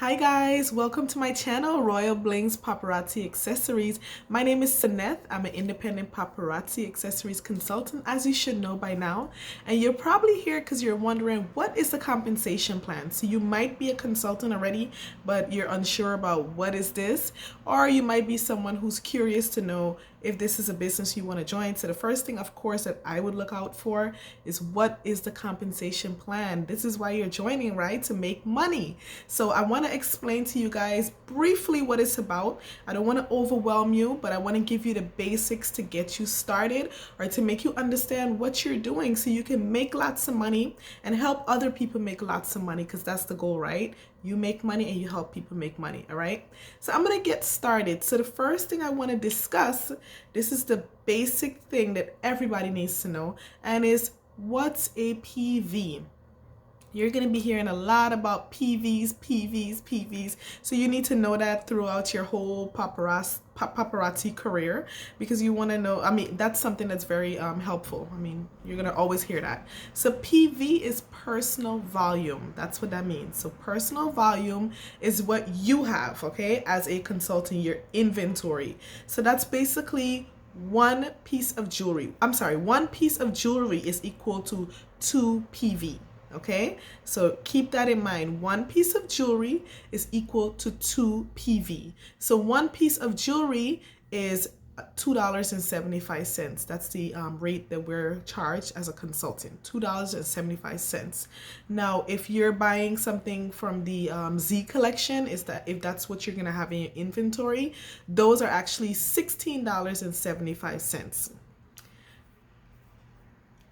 Hi guys, welcome to my channel, Royal Blings Paparazzi Accessories. My name is Saneth. I'm an independent paparazzi accessories consultant, as you should know by now. And you're probably here because you're wondering, what is the compensation plan? So you might be a consultant already, but you're unsure about what is this, or you might be someone who's curious to know if this is a business you want to join. So the first thing, of course, that I would look out for is, what is the compensation plan? This is why you're joining, right? To make money. So I want to explain to you guys briefly what it's about. I don't want to overwhelm you, but I want to give you the basics to get you started, or to make you understand what you're doing so you can make lots of money and help other people make lots of money, because that's the goal, right? You make money and you help people make money. All right, so I'm gonna get started. So the first thing I want to discuss, this is the basic thing that everybody needs to know, and is, what's a PV? You're going to be hearing a lot about PVs. So you need to know that throughout your whole paparazzi career, because you want to know, that's something that's very helpful. You're going to always hear that. So PV is personal volume. That's what that means. So personal volume is what you have, okay, as a consultant, your inventory. So that's basically one piece of jewelry. One piece of jewelry is equal to 2 PV. Okay, so keep that in mind. One piece of jewelry is equal to 2 PV. So one piece of jewelry is $2.75. That's the rate that we're charged as a consultant, $2.75. Now, if you're buying something from the Z collection, if that's what you're gonna have in your inventory, those are actually $16.75.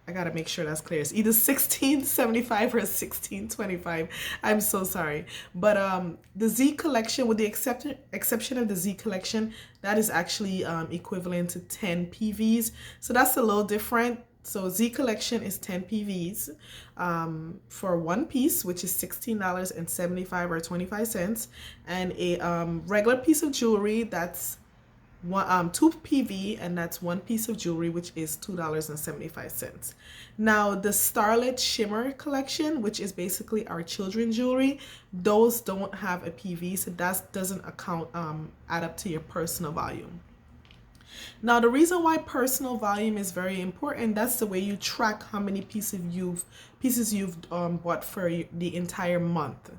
I gotta make sure that's clear. It's either $16.75 or $16.25. I'm so sorry. But the Z collection, with the exception of the Z collection, that is actually equivalent to 10 PVs. So that's a little different. So Z collection is 10 PVs for one piece, which is $16.75 or 25 cents. And a regular piece of jewelry, that's 2 PV, and that's one piece of jewelry, which is $2.75. Now the Starlit Shimmer collection, which is basically our children's jewelry, those don't have a PV, so that doesn't add up to your personal volume. Now, the reason why personal volume is very important, that's the way you track how many pieces you've bought for the entire month.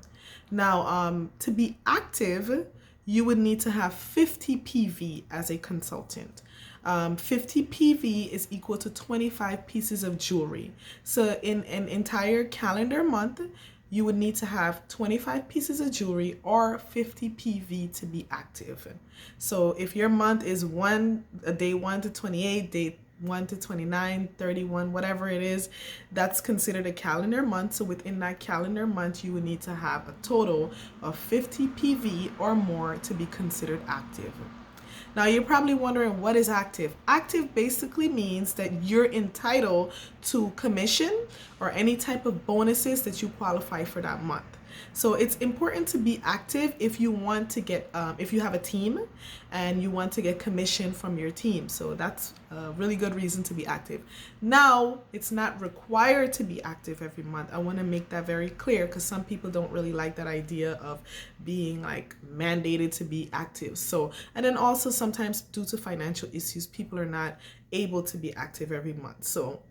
Now, to be active, you would need to have 50 PV as a consultant. 50 PV is equal to 25 pieces of jewelry. So in an entire calendar month, you would need to have 25 pieces of jewelry or 50 PV to be active. So if your month is day 1 to 28, day 1 to 29, 31, whatever it is, that's considered a calendar month. So within that calendar month, you would need to have a total of 50 PV or more to be considered active. Now you're probably wondering, what is active? Active basically means that you're entitled to commission or any type of bonuses that you qualify for that month. So it's important to be active if you want to get, if you have a team and you want to get commission from your team. So that's a really good reason to be active. Now, it's not required to be active every month. I want to make that very clear, because some people don't really like that idea of being like mandated to be active. So, and then also sometimes due to financial issues, people are not able to be active every month. So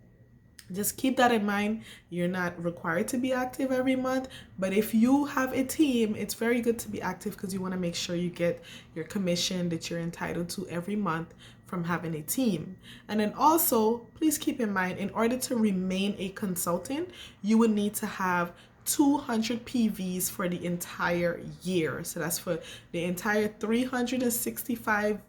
just keep that in mind. You're not required to be active every month, but if you have a team, it's very good to be active, because you want to make sure you get your commission that you're entitled to every month from having a team. And then also, please keep in mind, in order to remain a consultant, you would need to have 200 PVs for the entire year. So that's for the entire 365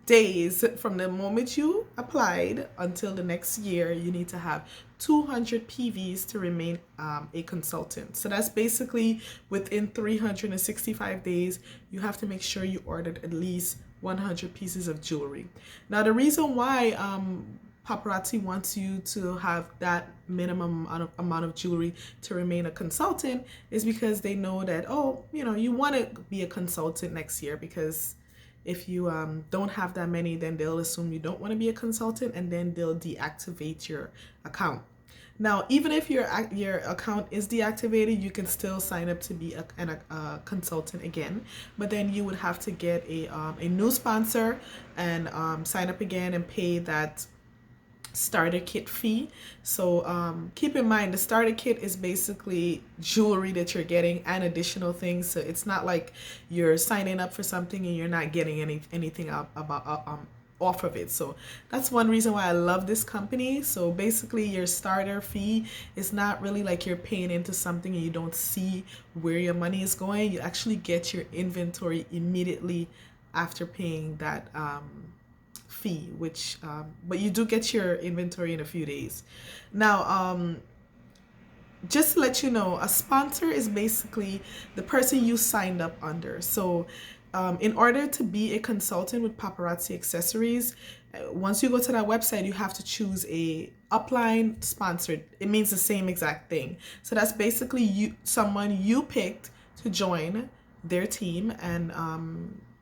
days from the moment you applied until the next year. You need to have 200 PVs to remain a consultant. So that's basically within 365 days, you have to make sure you ordered at least 100 pieces of jewelry. Now, the reason why Paparazzi wants you to have that minimum amount of jewelry to remain a consultant is because they know that, you want to be a consultant next year, because if you don't have that many, then they'll assume you don't want to be a consultant, and then they'll deactivate your account. Now, even if your account is deactivated, you can still sign up to be a consultant again. But then you would have to get a new sponsor and sign up again and pay that starter kit fee. So keep in mind the starter kit is basically jewelry that you're getting and additional things. So it's not like you're signing up for something and you're not getting anything off of it. So that's one reason why I love this company. So basically your starter fee is not really like you're paying into something and you don't see where your money is going. You actually get your inventory immediately after paying that fee, which but you do get your inventory in a few days. Now just to let you know, a sponsor is basically the person you signed up under. So in order to be a consultant with Paparazzi Accessories, once you go to that website, you have to choose a Upline sponsored. It means the same exact thing. So that's basically someone you picked to join their team, and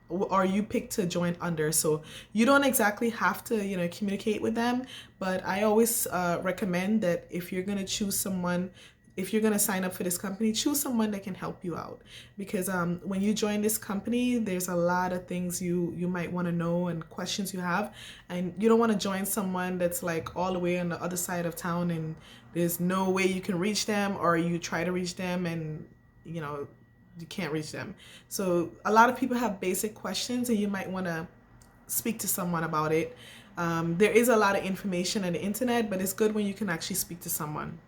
or you pick to join under. So you don't exactly have to, communicate with them, but I always recommend that if you're going to choose someone, if you're going to sign up for this company, choose someone that can help you out, because when you join this company, there's a lot of things you might want to know and questions you have, and you don't want to join someone that's like all the way on the other side of town and there's no way you can reach them, or you try to reach them and you can't reach them. So a lot of people have basic questions and you might want to speak to someone about it. There is a lot of information on the internet, but it's good when you can actually speak to someone.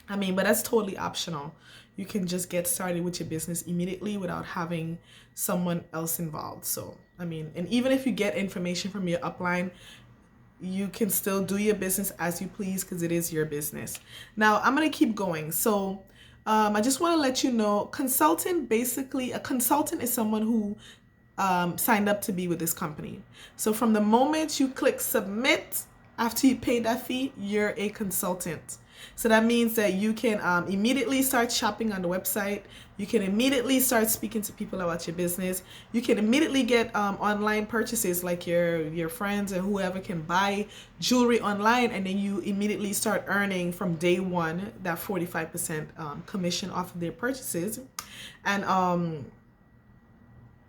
But that's totally optional. You can just get started with your business immediately without having someone else involved. So, and even if you get information from your upline, you can still do your business as you please because it is your business. Now, I'm going to keep going. So, I just want to let you know, a consultant is someone who signed up to be with this company. So from the moment you click submit, after you pay that fee, you're a consultant. So that means that you can immediately start shopping on the website. You can immediately start speaking to people about your business. You can immediately get online purchases, like your friends and whoever can buy jewelry online, and then you immediately start earning from day one that 45% commission off of their purchases. And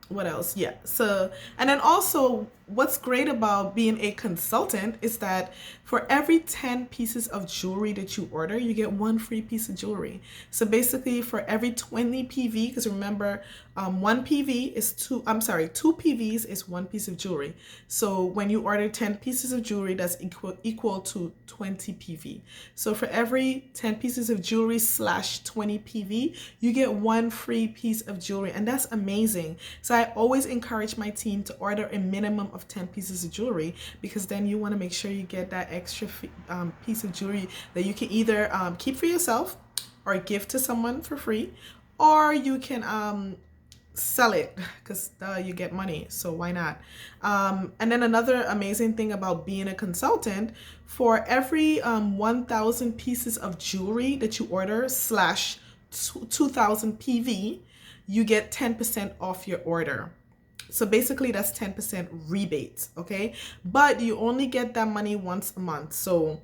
what else? Yeah. So, and then also what's great about being a consultant is that for every 10 pieces of jewelry that you order, you get one free piece of jewelry. So basically for every 20 PV, because remember, two PVs is one piece of jewelry. So when you order 10 pieces of jewelry, that's equal to 20 PV. So for every 10 pieces of jewelry / 20 PV, you get one free piece of jewelry. And that's amazing. So I always encourage my team to order a minimum of 10 pieces of jewelry, because then you want to make sure you get that extra piece of jewelry that you can either keep for yourself or give to someone for free, or you can sell it because you get money, so why not? And then another amazing thing about being a consultant, for every 1,000 pieces of jewelry that you order / 2,000 PV, you get 10% off your order. So basically that's 10% rebate, okay? But you only get that money once a month. So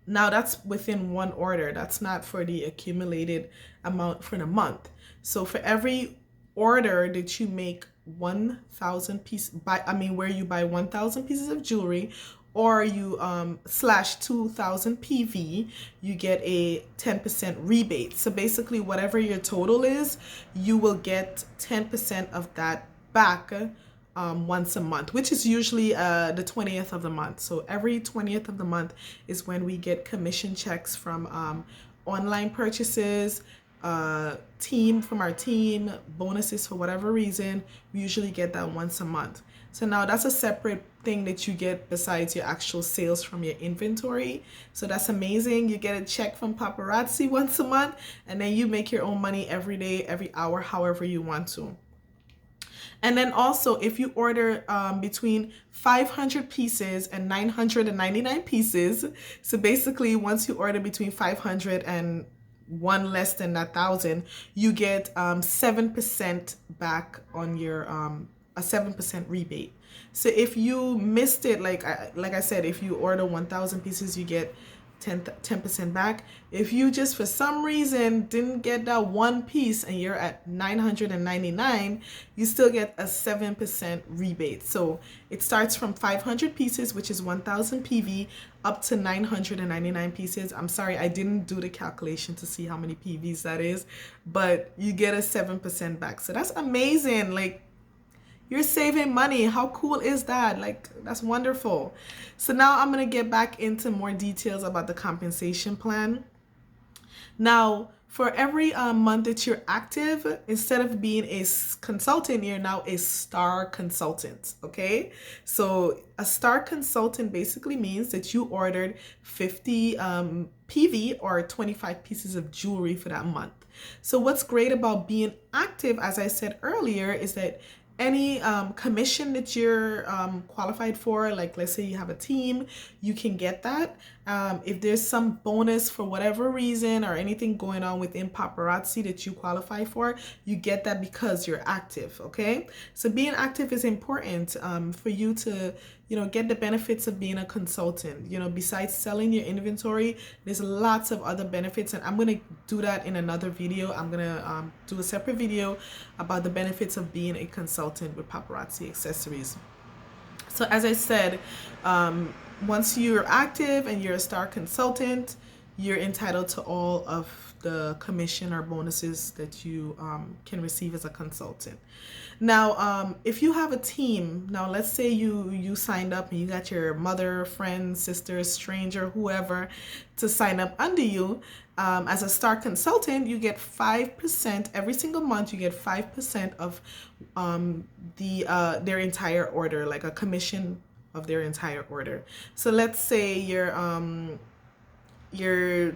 now that's within one order. That's not for the accumulated amount for the month. So for every order that you make 1,000 pieces where you buy 1,000 pieces of jewelry, or you / 2,000 PV, you get a 10% rebate. So basically whatever your total is, you will get 10% of that back once a month, which is usually the 20th of the month. So every 20th of the month is when we get commission checks from online purchases, from our team, bonuses for whatever reason. We usually get that once a month. So now that's a separate thing that you get besides your actual sales from your inventory. So that's amazing. You get a check from Paparazzi once a month, and then you make your own money every day, every hour, however you want to. And then also, if you order between 500 pieces and 999 pieces, so basically once you order between 500 and one less than 1,000, you get 7% back on your a 7% rebate. So if you missed it, like I said, if you order 1,000 pieces, you get 10% back. If you just for some reason didn't get that one piece and you're at 999, you still get a 7% rebate. So it starts from 500 pieces, which is 1000 PV, up to 999 pieces. I'm sorry, I didn't do the calculation to see how many PVs that is, but you get a 7% back. So that's amazing. Like, you're saving money. How cool is that? Like, that's wonderful. So now I'm going to get back into more details about the compensation plan. Now, for every month that you're active, instead of being a consultant, you're now a star consultant, okay? So a star consultant basically means that you ordered 50 PV or 25 pieces of jewelry for that month. So what's great about being active, as I said earlier, is that any commission that you're qualified for, like let's say you have a team, you can get that. If there's some bonus for whatever reason or anything going on within Paparazzi that you qualify for, you get that because you're active, okay? So being active is important for you to, you know, get the benefits of being a consultant. You know, besides selling your inventory, there's lots of other benefits, and I'm going to do that in another video. I'm going to do a separate video about the benefits of being a consultant with Paparazzi Accessories. So as I said, once you're active and you're a star consultant, you're entitled to all of the commission or bonuses that you can receive as a consultant. Now, if you have a team, now let's say you signed up and you got your mother, friend, sister, stranger, whoever to sign up under you. As a star consultant, you get 5% every single month. You get 5% of their entire order, like a commission of their entire order. So let's say your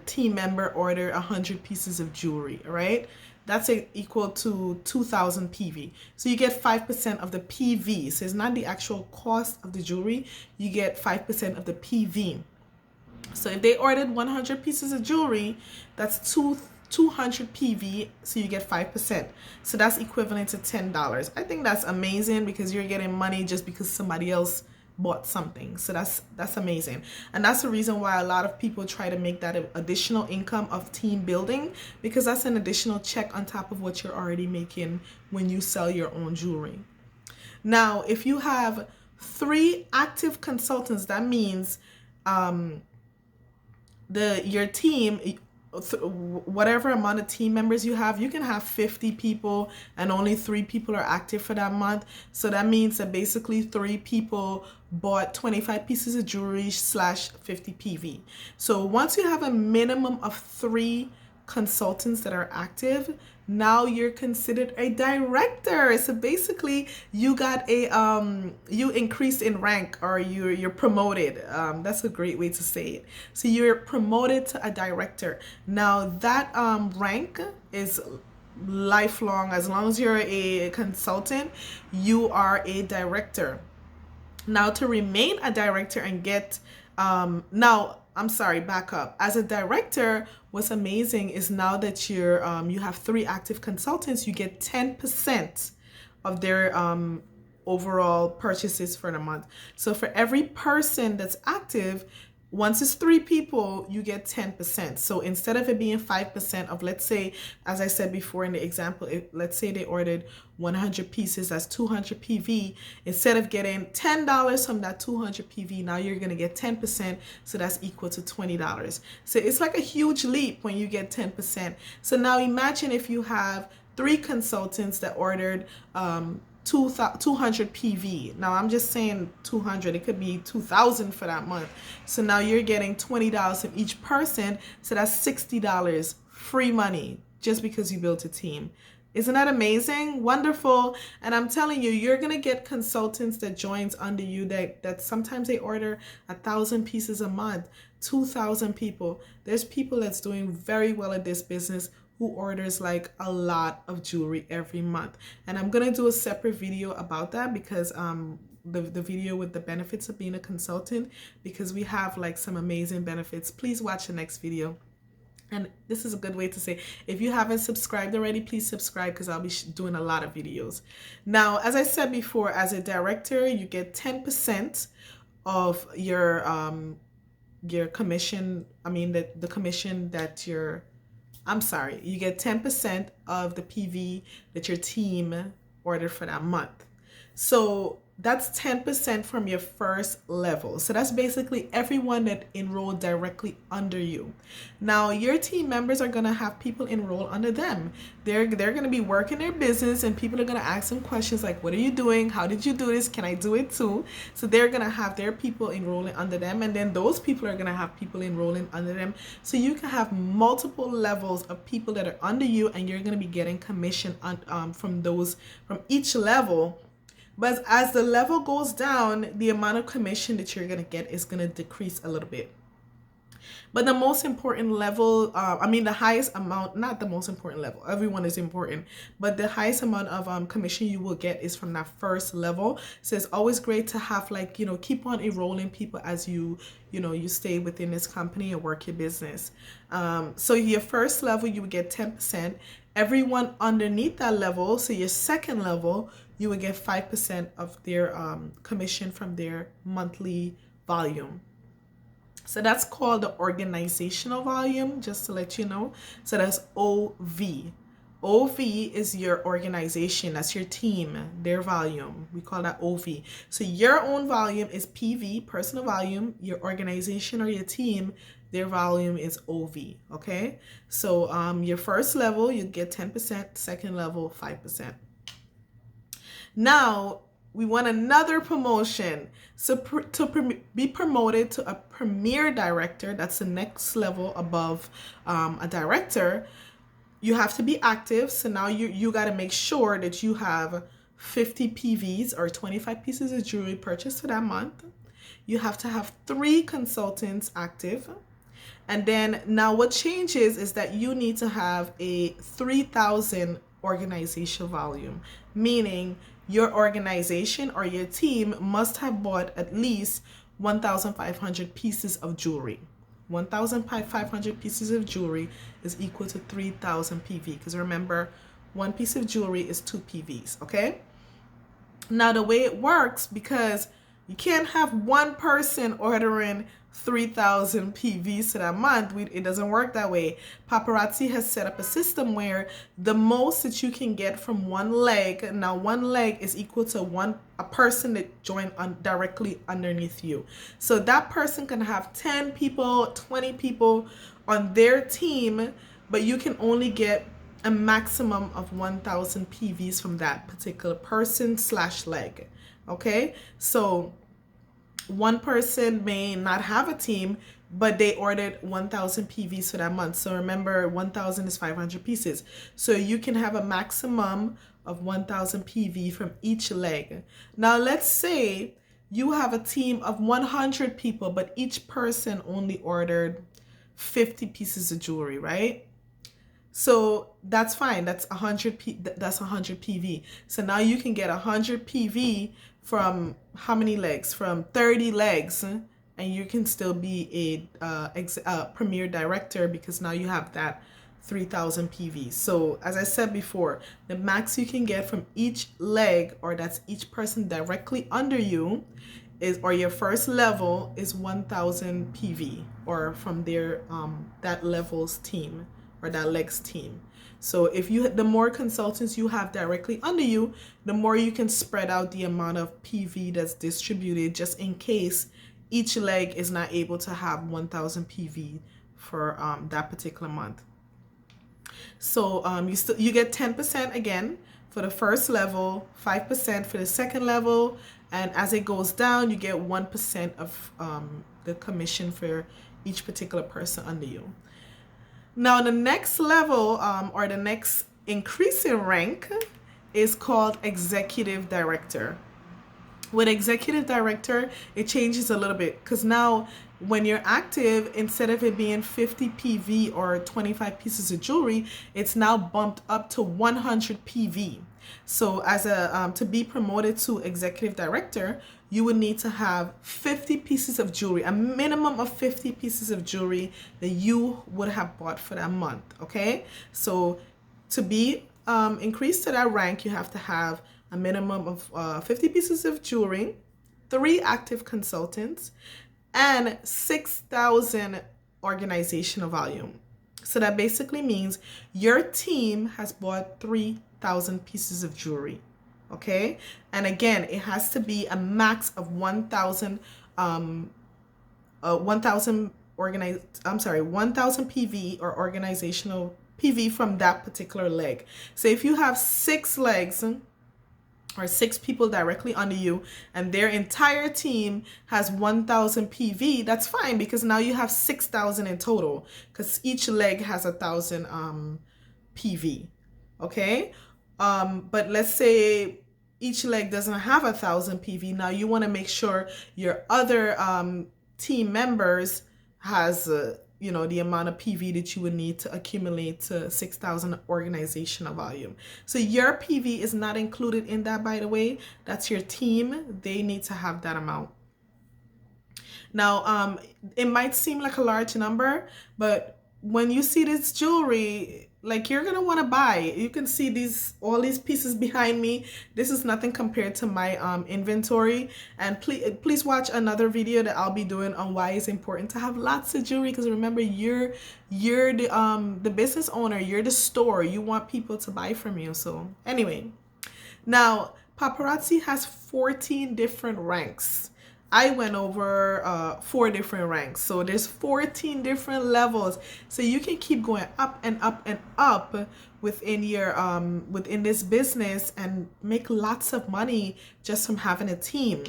team member ordered 100 pieces of jewelry, right? That's equal to 2,000 PV. So you get 5% of the PV. So it's not the actual cost of the jewelry. You get 5% of the PV. So if they ordered 100 pieces of jewelry, that's 200 PV, so you get 5%. So that's equivalent to $10. I think that's amazing because you're getting money just because somebody else bought something. So that's amazing. And that's the reason why a lot of people try to make that additional income of team building, because that's an additional check on top of what you're already making when you sell your own jewelry. Now, if you have 3 active consultants, that means your team, whatever amount of team members you can have 50 people and only 3 people are active for that month. So that means that basically 3 people bought 25 pieces of jewelry / 50 PV. So once you have a minimum of 3 consultants that are active, now you're considered a director. So basically you got you increased in rank, or you're promoted. That's a great way to say it. So you're promoted to a director. Now that rank is lifelong. As long as you're a consultant, you are a director. Now to remain a director and get I'm sorry, back up. As a director, what's amazing is now that you have 3 active consultants, you get 10% of their overall purchases for the month. So for every person that's active, once it's 3 people, you get 10%. So instead of it being 5% of, let's say, as I said before in the example, let's say they ordered 100 pieces, that's 200 PV. Instead of getting $10 from that 200 PV, now you're going to get 10%. So that's equal to $20. So it's like a huge leap when you get 10%. So now imagine if you have 3 consultants that ordered 200 PV. Now I'm just saying 200, it could be 2,000 for that month. So now you're getting $20 from each person. So that's $60 free money just because you built a team. Isn't that amazing? Wonderful. And I'm telling you, you're going to get consultants that joins under you that sometimes they order 1,000 pieces a month, 2,000 people. There's people that's doing very well at this business who orders like a lot of jewelry every month. And I'm going to do a separate video about that, because the video with the benefits of being a consultant, because we have like some amazing benefits. Please watch the next video. And this is a good way to say, if you haven't subscribed already, please subscribe, because I'll be doing a lot of videos. Now, as I said before, as a director, you get 10% of your your commission, I mean the commission that you're, I'm sorry, you get 10% of the PV that your team ordered for that month. So that's 10% from your first level. So that's basically everyone that enrolled directly under you. Now your team members are gonna have people enroll under them. They're gonna be working their business, and people are gonna ask them questions like, what are you doing? How did you do this? Can I do it too? So they're gonna have their people enrolling under them, and then those people are gonna have people enrolling under them. So you can have multiple levels of people that are under you, and you're gonna be getting commission on from each level. But as the level goes down, the amount of commission that you're going to get is going to decrease a little bit. But the most important level, the highest amount, not the most important level, everyone is important, but the highest amount of commission you will get is from that first level. So it's always great to have, like, keep on enrolling people as you stay within this company and work your business. So your first level, you would get 10%. Everyone underneath that level, so your second level, you would get 5% of their commission from their monthly volume. So that's called the organizational volume, just to let you know. So that's OV. OV is your organization, that's your team, their volume. We call that OV. So your own volume is PV, personal volume. Your organization or your team, their volume is OV, okay? So your first level, you get 10%, second level, 5%. Now, we want another promotion. So be promoted to a premier director, that's the next level above a director, you have to be active. So now you got to make sure that you have 50 PVs or 25 pieces of jewelry purchased for that month. You have to have 3 consultants active. And then now what changes is that you need to have a 3,000 organizational volume, meaning your organization or your team must have bought at least 1,500 pieces of jewelry. 1,500 pieces of jewelry is equal to 3,000 PV, because remember, one piece of jewelry is 2 PVs, okay? Now the way it works, because you can't have one person ordering 3,000 PVs to that month. It doesn't work that way. Paparazzi has set up a system where the most that you can get from one leg, now one leg is equal to a person that joined directly underneath you. So that person can have 10 people, 20 people on their team, but you can only get a maximum of 1,000 PVs from that particular person / leg. Okay, so one person may not have a team, but they ordered 1,000 PVs for that month. So remember, 1,000 is 500 pieces. So you can have a maximum of 1,000 PV from each leg. Now let's say you have a team of 100 people, but each person only ordered 50 pieces of jewelry, right? So that's fine. That's 100 PV. So now you can get 100 PV from how many legs? From 30 legs, and you can still be a premier director, because now you have that 3,000 PV. So as I said before, the max you can get from each leg, or that's each person directly under you, or your first level, is 1,000 PV, or from their that level's team, or that leg's team. So if the more consultants you have directly under you, the more you can spread out the amount of PV that's distributed, just in case each leg is not able to have 1,000 PV for that particular month. So you get 10% again for the first level, 5% for the second level, and as it goes down, you get 1% of the commission for each particular person under you. Now the next level, or the next increase in rank, is called executive director. With executive director, it changes a little bit, because now when you're active, instead of it being 50 PV or 25 pieces of jewelry, it's now bumped up to 100 PV. So as to be promoted to executive director, you would need to have 50 pieces of jewelry, a minimum of 50 pieces of jewelry that you would have bought for that month, okay? So to be increased to that rank, you have to have a minimum of 50 pieces of jewelry, 3 active consultants, and 6,000 organizational volume. So that basically means your team has bought 3,000 pieces of jewelry. Okay? And again, it has to be a max of 1,000 1,000 1,000 PV or organizational PV from that particular leg. So if you have 6 legs or 6 people directly under you and their entire team has 1,000 PV, that's fine because now you have 6,000 in total because each leg has 1,000 PV. Okay? But let's say each leg doesn't have 1,000 PV. Now you want to make sure your other team members has the amount of PV that you would need to accumulate to 6,000 organizational volume. So your PV is not included in that, by the way. That's your team. They need to have that amount. Now, it might seem like a large number, but when you see this jewelry, like you're gonna want to buy. You can see all these pieces behind me. This is nothing compared to my inventory. And please watch another video that I'll be doing on why it's important to have lots of jewelry. Because remember, you're the business owner. You're the store. You want people to buy from you. So anyway, now Paparazzi has 14 different ranks. I went over 4 different ranks. So there's 14 different levels. So you can keep going up and up and up within your within this business and make lots of money just from having a team.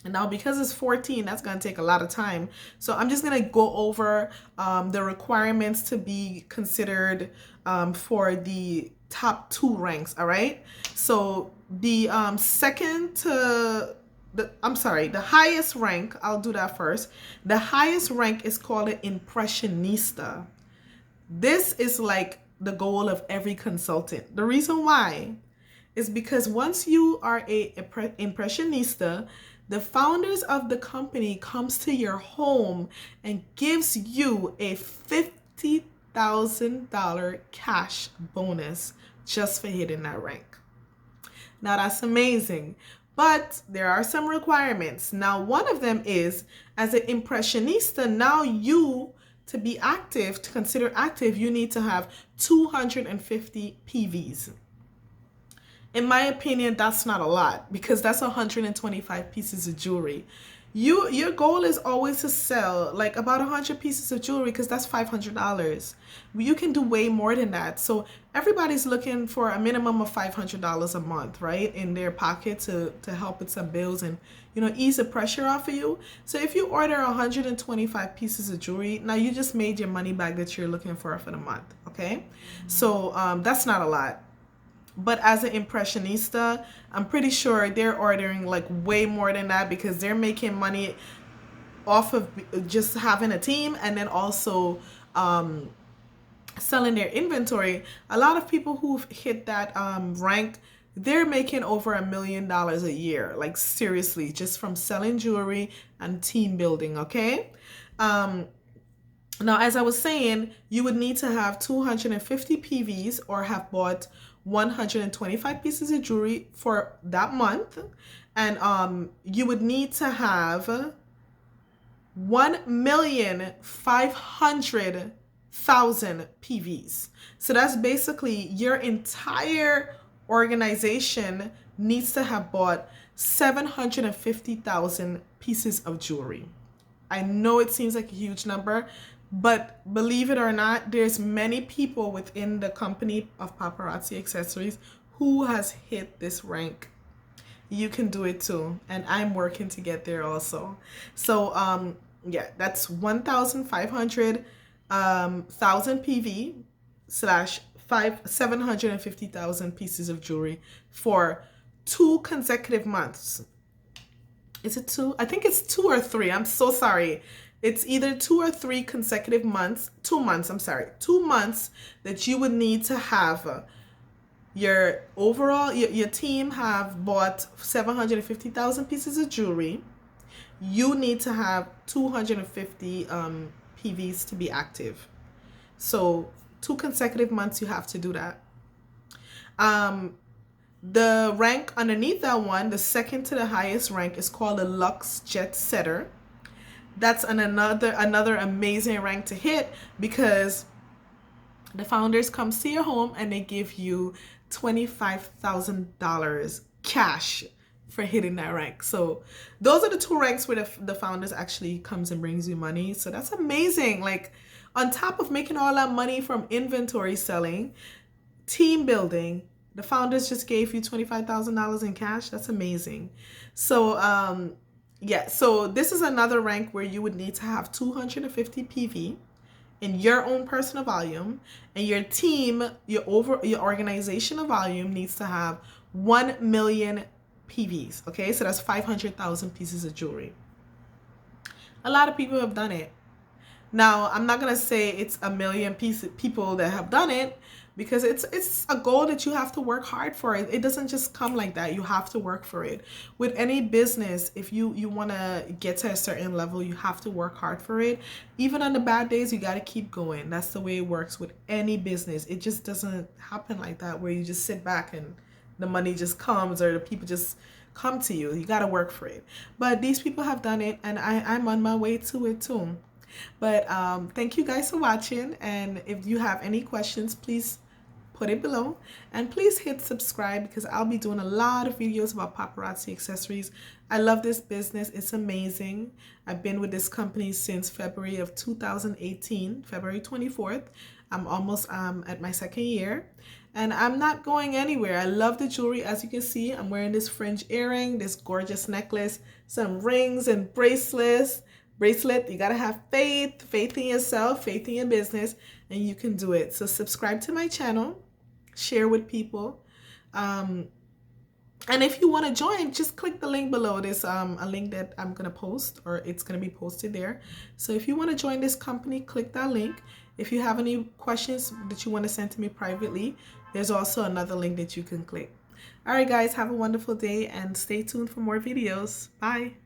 And now because it's 14, that's going to take a lot of time. So I'm just going to go over the requirements to be considered for the top 2 ranks, all right? So the the highest rank, I'll do that first. The highest rank is called an impressionista. This is like the goal of every consultant. The reason why is because once you are a impressionista, the founders of the company comes to your home and gives you a $50,000 cash bonus just for hitting that rank. Now that's amazing. But there are some requirements. Now, one of them is, as an impressionista, now to be active, to consider active, you need to have 250 PVs. In my opinion, that's not a lot because that's 125 pieces of jewelry. Your goal is always to sell like about 100 pieces of jewelry because that's $500. You can do way more than that. So everybody's looking for a minimum of $500 a month, right, in their pocket to help with some bills and ease the pressure off of you. So if you order 125 pieces of jewelry, now you just made your money back that you're looking for the month. Okay, so that's not a lot. But as an impressionista, I'm pretty sure they're ordering like way more than that because they're making money off of just having a team and then also selling their inventory. A lot of people who've hit that rank, they're making over $1 million a year. Like seriously, just from selling jewelry and team building, okay? Now, as I was saying, you would need to have 250 PVs or have bought 125 pieces of jewelry for that month. And you would need to have 1,500,000 PVs. So that's basically your entire organization needs to have bought 750,000 pieces of jewelry. I know it seems like a huge number, but believe it or not, there's many people within the company of Paparazzi Accessories who has hit this rank. You can do it too, and I'm working to get there also. So yeah, that's 1,500,000 PV slash 750,000 pieces of jewelry for 2 consecutive months. Is it 2? I think it's 2 or 3. I'm so sorry. It's either 2 or 3 consecutive months, 2 months, I'm sorry, 2 months that you would need to have your overall, your team have bought 750,000 pieces of jewelry. You need to have 250 PVs to be active. So 2 consecutive months you have to do that. The rank underneath that one, the second to the highest rank, is called a Lux Jet Setter. That's another amazing rank to hit, because the founders come to your home and they give you $25,000 cash for hitting that rank. So those are the two ranks where the founders actually comes and brings you money. So that's amazing. Like, on top of making all that money from inventory selling, team building, the founders just gave you $25,000 in cash. That's amazing. So yeah, so this is another rank where you would need to have 250 PV in your own personal volume, and your team, your organizational volume needs to have 1 million PVs. Okay, so that's 500,000 pieces of jewelry. A lot of people have done it. Now, I'm not gonna say it's a million people that have done it, because it's a goal that you have to work hard for. It doesn't just come like that. You have to work for it. With any business, if you want to get to a certain level, you have to work hard for it. Even on the bad days, you got to keep going. That's the way it works with any business. It just doesn't happen like that, where you just sit back and the money just comes, or the people just come to you. You got to work for it. But these people have done it, and I'm on my way to it too. But thank you guys for watching, and if you have any questions, please put it below, and please hit subscribe, because I'll be doing a lot of videos about Paparazzi Accessories. I love this business. It's amazing. I've been with this company since February of 2018, February 24th. I'm almost at my second year, and I'm not going anywhere. I love the jewelry. As you can see, I'm wearing this fringe earring, this gorgeous necklace, some rings and bracelet. You gotta have faith in yourself, faith in your business, and you can do it. So subscribe to my channel, share with people, and if you want to join, just click the link below. There's a link that I'm gonna post, or it's gonna be posted there. So if you want to join this company, click that link. If you have any questions that you want to send to me privately, there's also another link that you can click. All right, guys, have a wonderful day, and stay tuned for more videos. Bye.